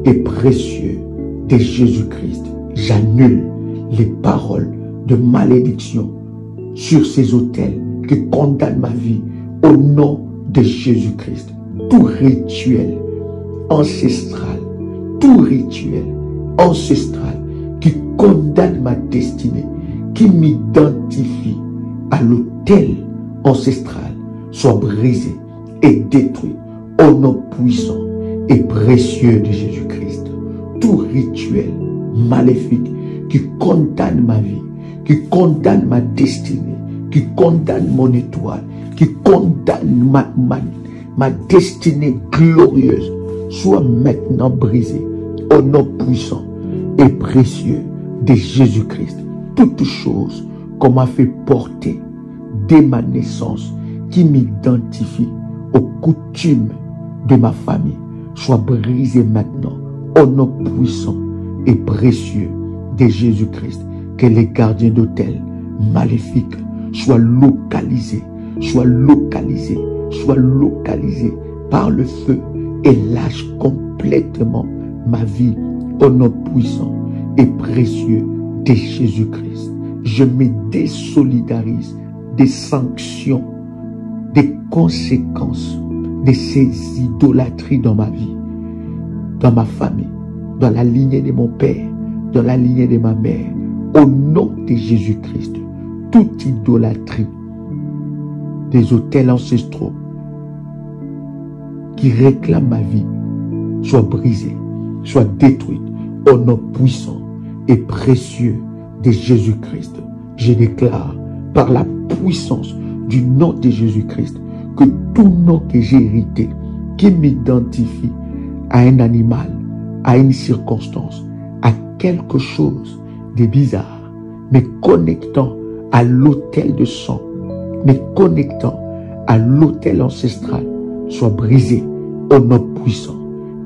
et précieux de Jésus-Christ. J'annule les paroles de malédiction sur ces autels qui condamnent ma vie au nom de Jésus-Christ. Tout rituel ancestral, qui condamne ma destinée, qui m'identifie à l'autel ancestral, soit brisé et détruit au nom puissant et précieux de Jésus-Christ. Tout rituel maléfique qui condamne ma vie, qui condamne ma destinée, qui condamne mon étoile, qui condamne ma destinée glorieuse, soit maintenant brisé au nom puissant et précieux de Jésus-Christ. Toute chose qu'on m'a fait porter dès ma naissance, qui m'identifie aux coutumes de ma famille, soit brisé maintenant au nom puissant et précieux de Jésus-Christ. Que les gardiens d'autel maléfique soit localisé, soit localisé, soit localisé par le feu et lâche complètement ma vie au nom puissant et précieux de Jésus-Christ. Je me désolidarise des sanctions, des conséquences de ces idolâtries dans ma vie, dans ma famille, dans la lignée de mon père, dans la lignée de ma mère. Au nom de Jésus-Christ, toute idolâtrie des autels ancestraux qui réclament ma vie soit brisée, soit détruite au nom puissant et précieux de Jésus-Christ. Je déclare par la puissance du nom de Jésus-Christ que tout nom que j'ai hérité qui m'identifie à un animal, à une circonstance, à quelque chose de bizarre, me connectant à l'autel de sang, me connectant à l'autel ancestral, soit brisé au nom puissant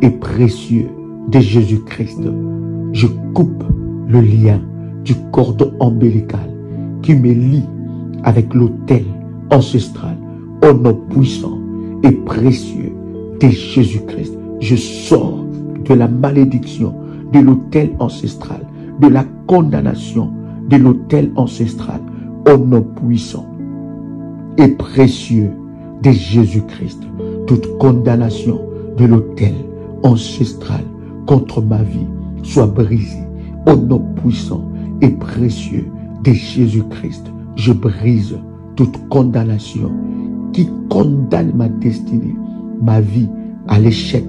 et précieux de Jésus-Christ. Je coupe le lien du cordon ombilical qui me lie avec l'autel ancestral au nom puissant et précieux de Jésus-Christ. Je sors de la malédiction de l'autel ancestral, de la condamnation de l'autel ancestral au nom puissant et précieux de Jésus-Christ. Toute condamnation de l'autel ancestral contre ma vie soit brisée au nom puissant et précieux de Jésus-Christ. Je brise toute condamnation qui condamne ma destinée, ma vie à l'échec,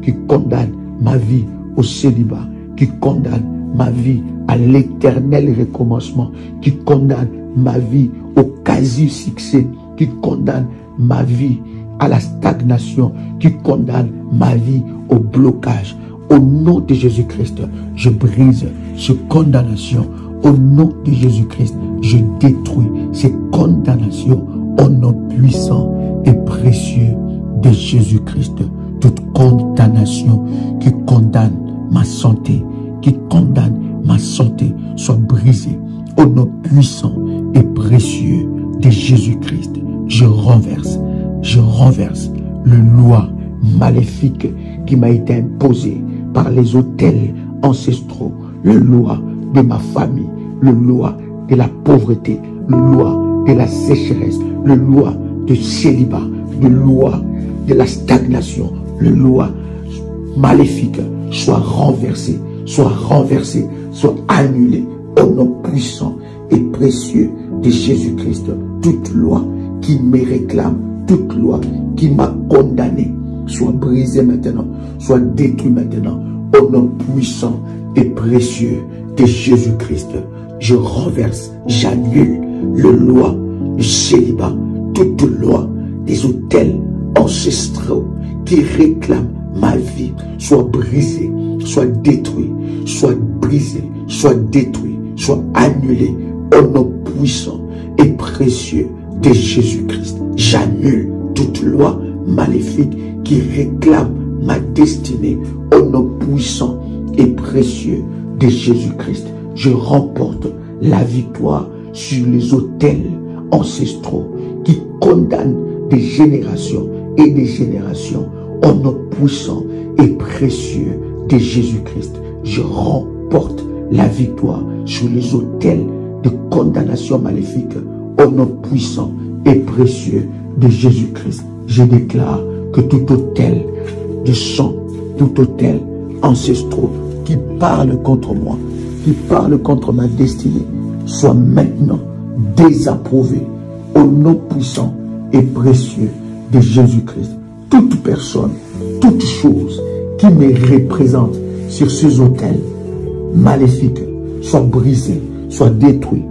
qui condamne ma vie au célibat, qui condamne ma vie à l'éternel recommencement, qui condamne ma vie au quasi-succès, qui condamne ma vie à la stagnation, qui condamne ma vie au blocage. Au nom de Jésus-Christ, je brise cette condamnation. Au nom de Jésus-Christ, je détruis ces condamnations au nom puissant et précieux de Jésus-Christ. Toute condamnation qui condamne ma santé, qui condamne ma santé, soit brisée au nom puissant et précieux de Jésus-Christ. Je renverse le loi maléfique qui m'a été imposée par les autels ancestraux, le loi de ma famille, le loi de la pauvreté, le loi de la sécheresse, le loi de célibat, le loi de la stagnation, le loi maléfique soit renversé, soit annulé au nom puissant et précieux de Jésus-Christ. Toute loi qui me réclame, toute loi qui m'a condamné, soit brisée maintenant, soit détruite maintenant, au nom puissant et précieux de Jésus-Christ. Je renverse, j'annule le loi du célibat, toute loi des autels ancestraux qui réclament ma vie, soit brisée, soit détruite, soit brisée, soit détruite, soit annulée au nom puissant et précieux de Jésus-Christ. J'annule toute loi maléfique qui réclame ma destinée au nom puissant et précieux de Jésus-Christ. Je remporte la victoire sur les autels ancestraux qui condamnent des générations et des générations au nom puissant et précieux de Jésus-Christ. Je remporte la victoire sur les autels de condamnation maléfique au nom puissant et précieux de Jésus-Christ. Je déclare que tout autel de sang, tout autel ancestraux qui parle contre moi, qui parle contre ma destinée, soit maintenant désapprouvé au nom puissant et précieux de Jésus-Christ. Toute personne, toute chose qui me représente sur ces autels maléfiques soit brisée, soit détruite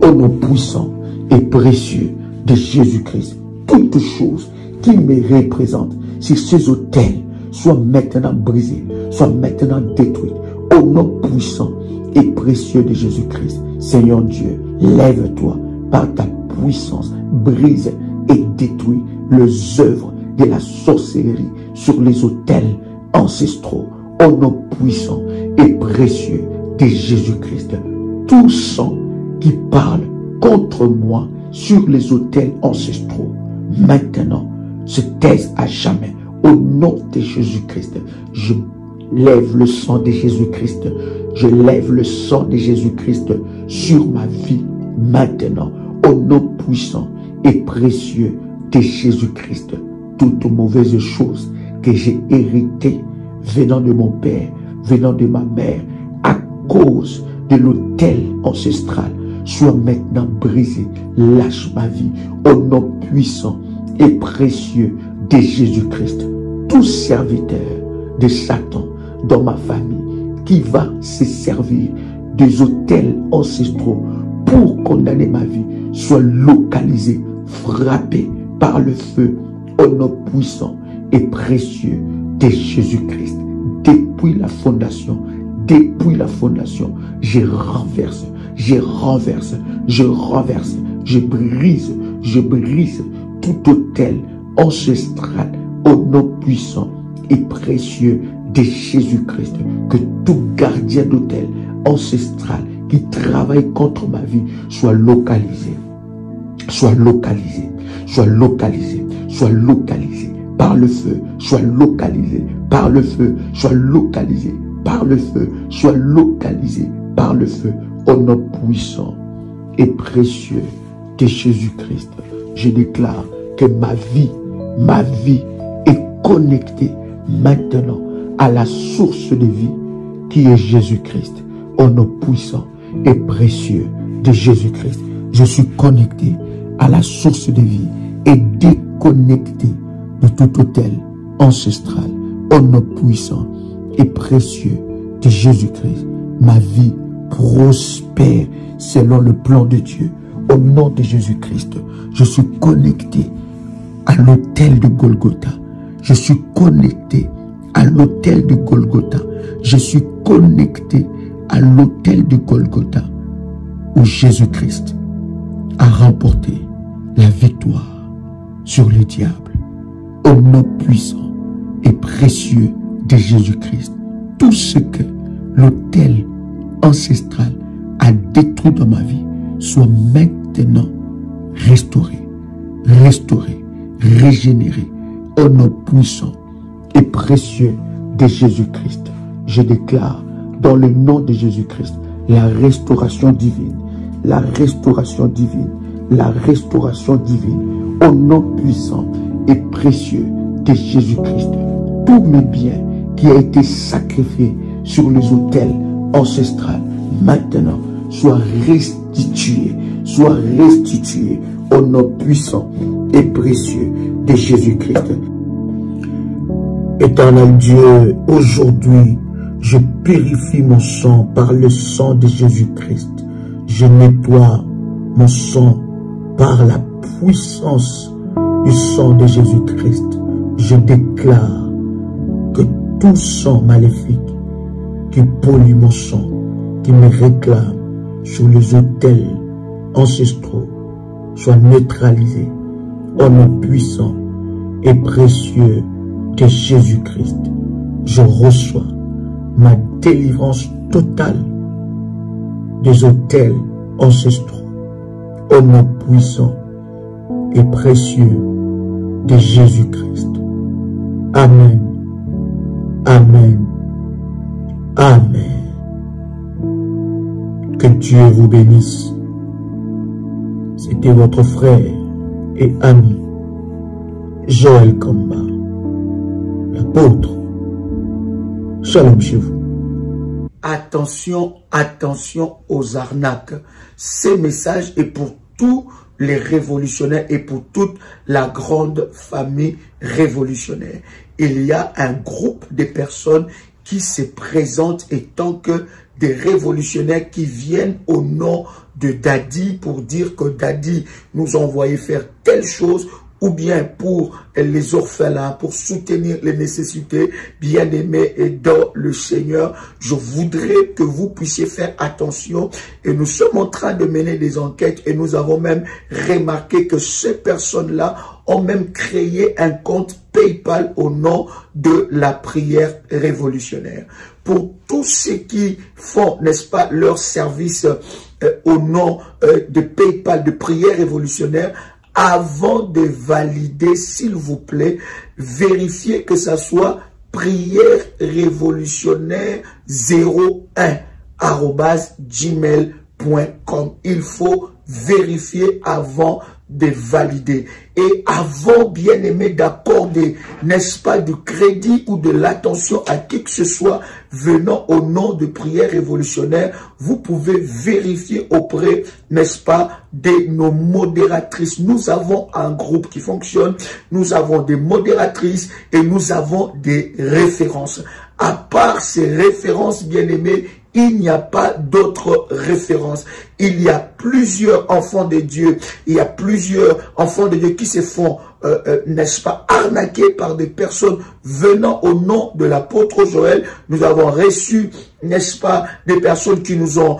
au nom puissant et précieux de Jésus-Christ. Toute chose qui me représente sur ces autels soit maintenant brisée, soit maintenant détruite au nom puissant et précieux de Jésus-Christ. Seigneur Dieu, lève-toi par ta puissance, brise et détruis les œuvres de la sorcellerie sur les autels ancestraux au nom puissant et précieux de Jésus-Christ. Tout sang qui parle contre moi sur les autels ancestraux, maintenant, se taisent à jamais. Au nom de Jésus-Christ, je lève le sang de Jésus-Christ. Je lève le sang de Jésus-Christ sur ma vie maintenant. Au nom puissant et précieux de Jésus-Christ, toute mauvaise chose que j'ai héritée venant de mon père, venant de ma mère, à cause de l'autel ancestral, soit maintenant brisée. Lâche ma vie au nom puissant et précieux de Jésus-Christ. Tout serviteur de Satan dans ma famille qui va se servir des autels ancestraux pour condamner ma vie, soit localisé, frappé par le feu au nom puissant et précieux de Jésus-Christ. Depuis la fondation, je renverse, je brise tout autel ancestral au nom puissant et précieux de Jésus-Christ. Que tout gardien d'autel ancestral qui travaille contre ma vie soit localisé, par le feu, soit localisé par le feu, soit localisé par le feu, soit localisé par le feu, au nom puissant et précieux de Jésus-Christ. Je déclare que ma vie est connectée maintenant à la source de vie qui est Jésus-Christ, au nom puissant et précieux de Jésus-Christ. Je suis connecté à la source de vie et déconnecté de tout autel ancestral, au nom puissant et précieux de Jésus-Christ. Ma vie prospère selon le plan de Dieu. Au nom de Jésus-Christ, je suis connecté à l'autel de Golgotha. Je suis connecté à l'autel de Golgotha. Je suis connecté à l'autel de Golgotha où Jésus-Christ a remporté la victoire sur le diable. Au nom puissant et précieux de Jésus-Christ, tout ce que l'autel ancestral a détruit dans ma vie soit maintenant restauré, régénéré, au nom puissant et précieux de Jésus-Christ. Je déclare dans le nom de Jésus-Christ la restauration divine, au nom puissant et précieux de Jésus-Christ. Tous mes biens qui a été sacrifiés sur les autels ancestrales, maintenant, soient restitués au nom puissant et précieux de Jésus-Christ. Éternel Dieu, aujourd'hui, je purifie mon sang par le sang de Jésus-Christ. Je nettoie mon sang par la puissance du sang de Jésus-Christ. Je déclare que tout sang maléfique qui pollue mon sang, qui me réclame sur les autels ancestraux, soit neutralisé au nom puissant et précieux de Jésus-Christ. Je reçois ma délivrance totale des autels ancestraux au nom puissant et précieux de Jésus-Christ. Amen. Amen. Amen. Que Dieu vous bénisse. C'était votre frère et ami, Joël Kamba, l'apôtre. Shalom chez vous. Attention, attention aux arnaques. Ce message est pour tous les révolutionnaires et pour toute la grande famille révolutionnaire. Il y a un groupe de personnes qui se présentent étant que des révolutionnaires qui viennent au nom de Daddy pour dire que Daddy nous a envoyé faire telle chose, ou bien pour les orphelins, pour soutenir les nécessités bien-aimés et dans le Seigneur. Je voudrais que vous puissiez faire attention, et nous sommes en train de mener des enquêtes et nous avons même remarqué que ces personnes-là ont même créé un compte PayPal au nom de la prière révolutionnaire. pour tous ceux qui font, n'est-ce pas, leur service au nom de PayPal, de prière révolutionnaire. Avant de valider, s'il vous plaît, vérifiez que ça soit prière révolutionnaire 01@gmail.com. Il faut vérifier avant de valider. Et avant, bien aimé, d'accorder, n'est-ce pas, du crédit ou de l'attention à qui que ce soit venant au nom de prière révolutionnaire, vous pouvez vérifier auprès, n'est-ce pas, de nos modératrices. Nous avons un groupe qui fonctionne, nous avons des modératrices et nous avons des références. À part ces références, bien aimés, il n'y a pas d'autres références. Il y a plusieurs enfants de Dieu. Il y a plusieurs enfants de Dieu qui se font, n'est-ce pas, arnaquer par des personnes venant au nom de l'apôtre Joël. Nous avons reçu, n'est-ce pas, des personnes qui nous ont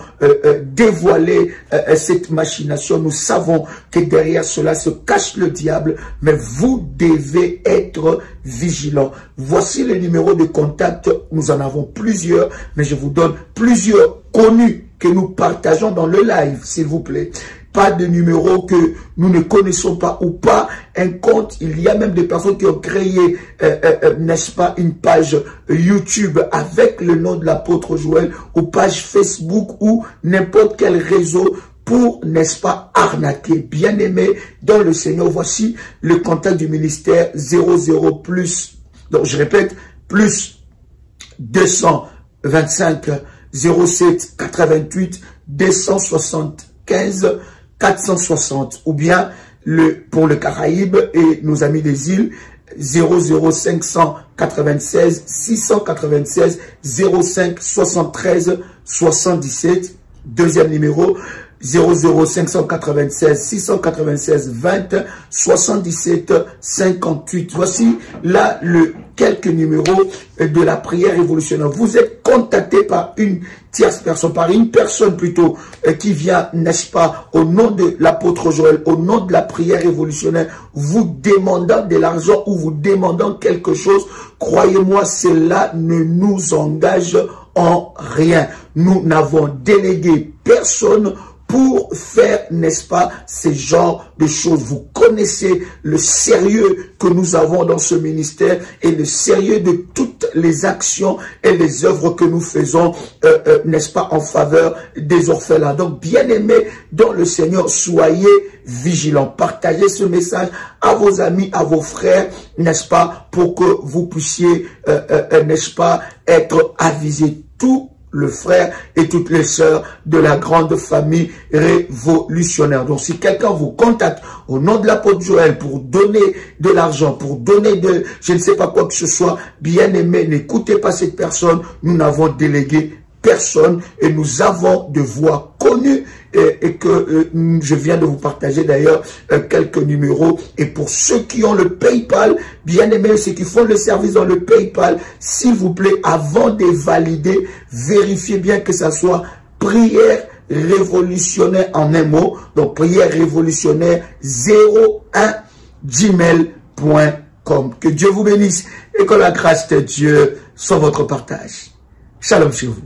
dévoilé cette machination. Nous savons que derrière cela se cache le diable, mais vous devez être vigilants. Voici le numéro de contact. Nous en avons plusieurs, mais je vous donne plusieurs connus que nous partageons dans le live, s'il vous plaît. Pas de numéro que nous ne connaissons pas ou pas un compte. Il y a même des personnes qui ont créé, n'est-ce pas, une page YouTube avec le nom de l'apôtre Joël ou page Facebook ou n'importe quel réseau pour, n'est-ce pas, arnaquer. Bien aimé dans le Seigneur, voici le contact du ministère 00 plus, donc je répète, plus 225 07 88 275 460 ou bien pour le Caraïbe et nos amis des îles 00596 696 05 73 77. Deuxième numéro 00596 696 20 77 58. Voici là quelques numéros de la prière révolutionnaire. Vous êtes contacté par une tierce personne, par une personne plutôt qui vient, n'est-ce pas, au nom de l'apôtre Joël, au nom de la prière révolutionnaire, vous demandant de l'argent ou vous demandant quelque chose. Croyez-moi, cela ne nous engage en rien. Nous n'avons délégué personne pour faire, n'est-ce pas, ce genre de choses. Vous connaissez le sérieux que nous avons dans ce ministère et le sérieux de toutes les actions et les œuvres que nous faisons, n'est-ce pas, en faveur des orphelins. Donc, bien aimés dans le Seigneur, soyez vigilants. Partagez ce message à vos amis, à vos frères, n'est-ce pas, pour que vous puissiez, n'est-ce pas, être avisés. Tout le frère et toutes les sœurs de la grande famille révolutionnaire. Donc, si quelqu'un vous contacte au nom de l'apôtre Joël pour donner de l'argent, pour donner de, je ne sais pas quoi que ce soit, bien aimé, n'écoutez pas cette personne. Nous n'avons délégué personne et nous avons de voix connues et que je viens de vous partager d'ailleurs quelques numéros. Et pour ceux qui ont le PayPal, bien aimés, ceux qui font le service dans le PayPal, s'il vous plaît, avant de valider, vérifiez bien que ça soit prière révolutionnaire en un mot. Donc prière révolutionnaire 01@gmail.com. Que Dieu vous bénisse et que la grâce de Dieu soit votre partage. Shalom chez vous.